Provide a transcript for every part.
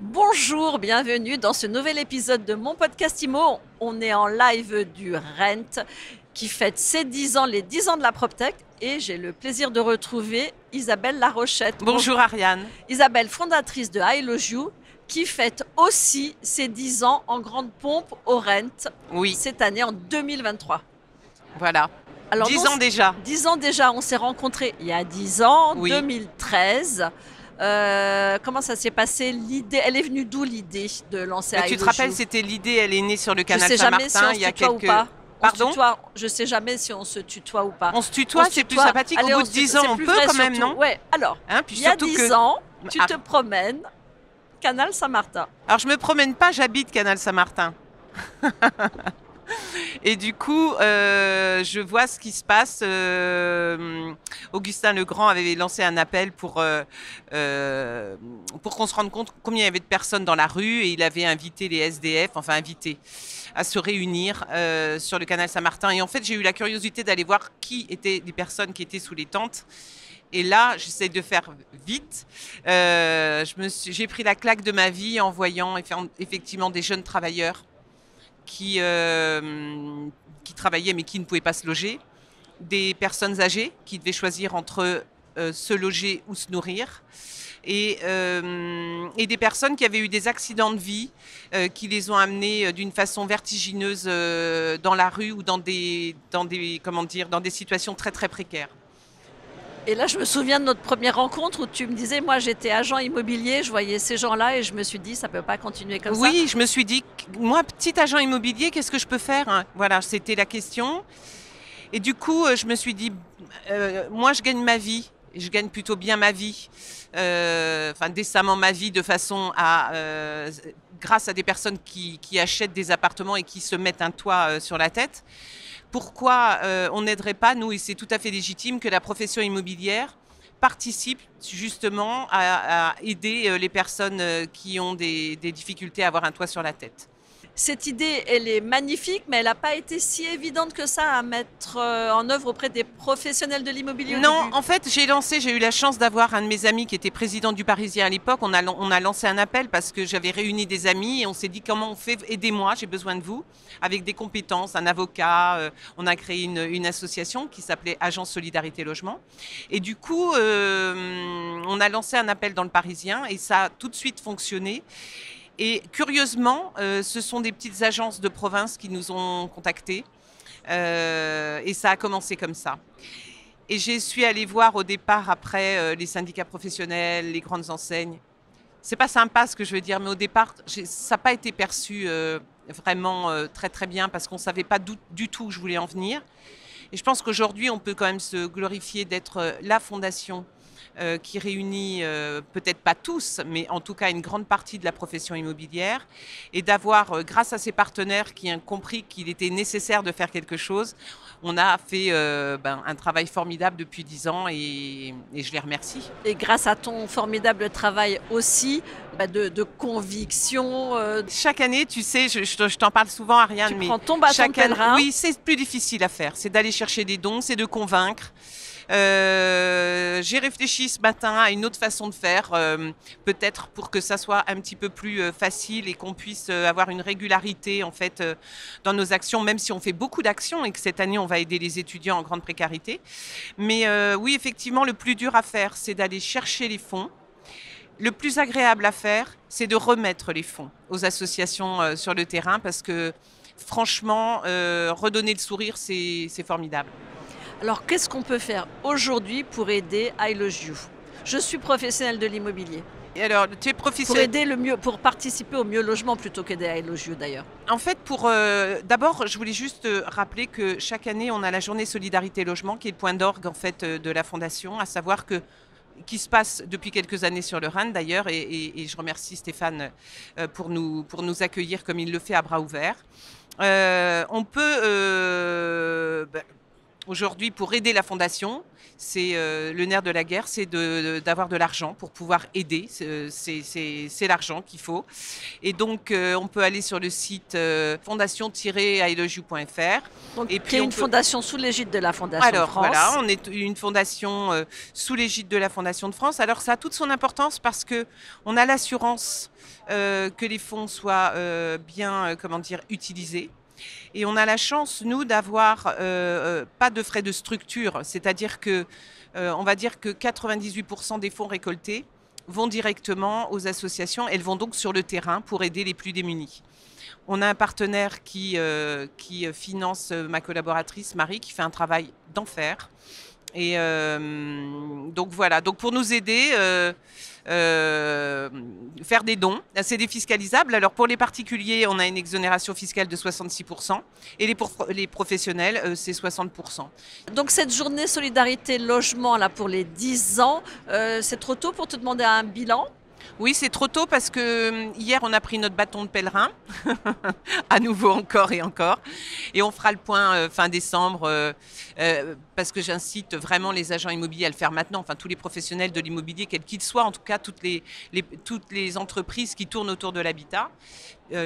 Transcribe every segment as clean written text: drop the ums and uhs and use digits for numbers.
Bonjour, bienvenue dans ce nouvel épisode de mon podcast IMO. On est en live du Rent qui fête ses 10 ans, les 10 ans de la PropTech. Et j'ai le plaisir de retrouver Isabelle Larochette. Bonjour Ariane. Isabelle, fondatrice de I Love You, qui fête aussi ses 10 ans en grande pompe au Rent. Oui. Cette année en 2023. Voilà. Alors, 10 ans déjà. 10 ans déjà, on s'est rencontrés il y a 10 ans, Oui. 2013. Comment ça s'est passé? L'idée, elle est venue d'où l'idée de lancer Mais I tu te Love rappelles, You? c'était l'idée, elle est née sur le Je canal sais jamais si Saint-Martin on il se y a tutoie quelques... ou pas. Pardon? Je sais jamais si on se tutoie ou pas. On se tutoie, On se c'est plus tutoie. sympathique. Allez, Au on bout de se 10 tutoie, ans, c'est on plus peut vrai quand même, surtout. non? Ouais, alors, Hein, puis il y a surtout 10 que... ans, tu Ah, te promènes, canal Saint-Martin. Alors je me promène pas, j'habite canal Saint-Martin. Et du coup, je vois ce qui se passe. Augustin Legrand avait lancé un appel pour qu'on se rende compte combien il y avait de personnes dans la rue, et il avait invité les SDF, enfin invité, à se réunir sur le canal Saint-Martin. Et en fait, j'ai eu la curiosité d'aller voir qui étaient les personnes qui étaient sous les tentes. Et là, j'essaie de faire vite. J'ai pris la claque de ma vie en voyant effectivement des jeunes travailleurs qui travaillaient mais qui ne pouvaient pas se loger, des personnes âgées qui devaient choisir entre se loger ou se nourrir, et des personnes qui avaient eu des accidents de vie qui les ont amenés d'une façon vertigineuse dans la rue ou dans des situations très très précaires. Et là, je me souviens de notre première rencontre où tu me disais, moi j'étais agent immobilier, je voyais ces gens-là et je me suis dit, ça ne peut pas continuer comme ça. Oui, je me suis dit, moi, petit agent immobilier, qu'est-ce que je peux faire, hein? Voilà, c'était la question. Et du coup, je me suis dit, moi, je gagne ma vie. Je gagne plutôt bien ma vie, décemment ma vie, de façon à, grâce à des personnes qui achètent des appartements et qui se mettent un toit sur la tête. Pourquoi on n'aiderait pas, nous, et c'est tout à fait légitime, que la profession immobilière participe justement à aider les personnes qui ont des difficultés à avoir un toit sur la tête. Cette idée, elle est magnifique, mais elle n'a pas été si évidente que ça à mettre en œuvre auprès des professionnels de l'immobilier. Non, en fait, j'ai eu la chance d'avoir un de mes amis qui était président du Parisien à l'époque. On a lancé un appel parce que j'avais réuni des amis et on s'est dit comment on fait, aidez-moi, j'ai besoin de vous, avec des compétences, un avocat. On a créé une association qui s'appelait Agence Solidarité Logement. Et du coup, on a lancé un appel dans le Parisien et ça a tout de suite fonctionné. Et curieusement, ce sont des petites agences de province qui nous ont contactés. Et ça a commencé comme ça. Et je suis allée voir au départ, après, les syndicats professionnels, les grandes enseignes. C'est pas sympa ce que je veux dire, mais au départ, ça n'a pas été perçu vraiment très très bien parce qu'on ne savait pas du tout où je voulais en venir. Et je pense qu'aujourd'hui, on peut quand même se glorifier d'être la fondation qui réunit peut-être pas tous, mais en tout cas une grande partie de la profession immobilière, et d'avoir, grâce à ces partenaires qui ont compris qu'il était nécessaire de faire quelque chose, on a fait un travail formidable depuis 10 ans et je les remercie. Et grâce à ton formidable travail aussi de conviction. Chaque année, tu sais, je t'en parle souvent, Ariane, Tu mais prends ton bâton de pèlerin. Oui, c'est plus difficile à faire, c'est d'aller chercher des dons, c'est de convaincre. J'ai réfléchi ce matin à une autre façon de faire, peut-être pour que ça soit un petit peu plus facile et qu'on puisse avoir une régularité en fait dans nos actions, même si on fait beaucoup d'actions et que cette année on va aider les étudiants en grande précarité. Mais oui, effectivement, le plus dur à faire, c'est d'aller chercher les fonds. Le plus agréable à faire, c'est de remettre les fonds aux associations sur le terrain parce que franchement, redonner le sourire, c'est formidable. Alors, qu'est-ce qu'on peut faire aujourd'hui pour aider I Love You? Je suis professionnelle de l'immobilier. Et alors, tu es Pour professionnel. aider pour participer au mieux logement plutôt qu'aider I Love You d'ailleurs. En fait, d'abord, je voulais juste rappeler que chaque année, on a la journée Solidarité Logement, qui est le point d'orgue en fait de la fondation, à savoir qui se passe depuis quelques années sur le Rhin d'ailleurs, et je remercie Stéphane pour nous accueillir comme il le fait à bras ouverts. On peut Aujourd'hui, pour aider la fondation, c'est le nerf de la guerre, c'est d'avoir de l'argent pour pouvoir aider. C'est l'argent qu'il faut. Et donc, on peut aller sur le site fondation-ilojou.fr. Donc, et qui est une fondation sous l'égide de la Fondation de France. Voilà, on est une fondation sous l'égide de la Fondation de France. Alors, ça a toute son importance parce que on a l'assurance que les fonds soient bien, utilisés. Et on a la chance, nous, d'avoir pas de frais de structure, c'est-à-dire que on va dire que 98% des fonds récoltés vont directement aux associations. Elles vont donc sur le terrain pour aider les plus démunis. On a un partenaire qui finance ma collaboratrice Marie, qui fait un travail d'enfer. Et donc voilà, donc pour nous aider, faire des dons, c'est défiscalisable. Alors pour les particuliers, on a une exonération fiscale de 66% et les professionnels, c'est 60%. Donc cette journée solidarité logement là pour les 10 ans, c'est trop tôt pour te demander un bilan? Oui, c'est trop tôt parce que hier, on a pris notre bâton de pèlerin, à nouveau encore et encore. Et on fera le point fin décembre, parce que j'incite vraiment les agents immobiliers à le faire maintenant, enfin tous les professionnels de l'immobilier, quels qu'ils soient, en tout cas toutes les entreprises qui tournent autour de l'habitat,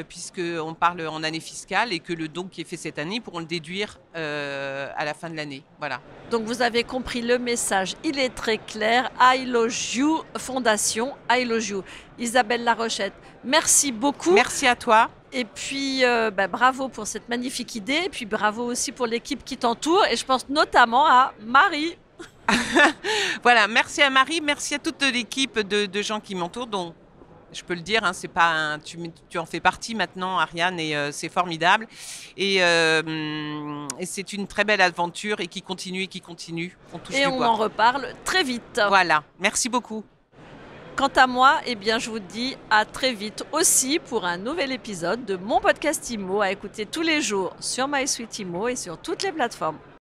puisqu'on parle en année fiscale et que le don qui est fait cette année, pourront le déduire à la fin de l'année. Voilà. Donc vous avez compris le message, il est très clair. I Love You Fondation, I Love You. Isabelle Larochette, merci beaucoup. Merci à toi. Et puis bravo pour cette magnifique idée, et puis bravo aussi pour l'équipe qui t'entoure, et je pense notamment à Marie. Voilà, merci à Marie, merci à toute l'équipe de gens qui m'entourent, dont je peux le dire, hein, c'est pas tu en fais partie maintenant, Ariane, et c'est formidable. Et c'est une très belle aventure et qui continue et qui continue. Et on en reparle très vite. Voilà, merci beaucoup. Quant à moi, eh bien, je vous dis à très vite aussi pour un nouvel épisode de mon podcast IMO à écouter tous les jours sur MySuite IMO et sur toutes les plateformes.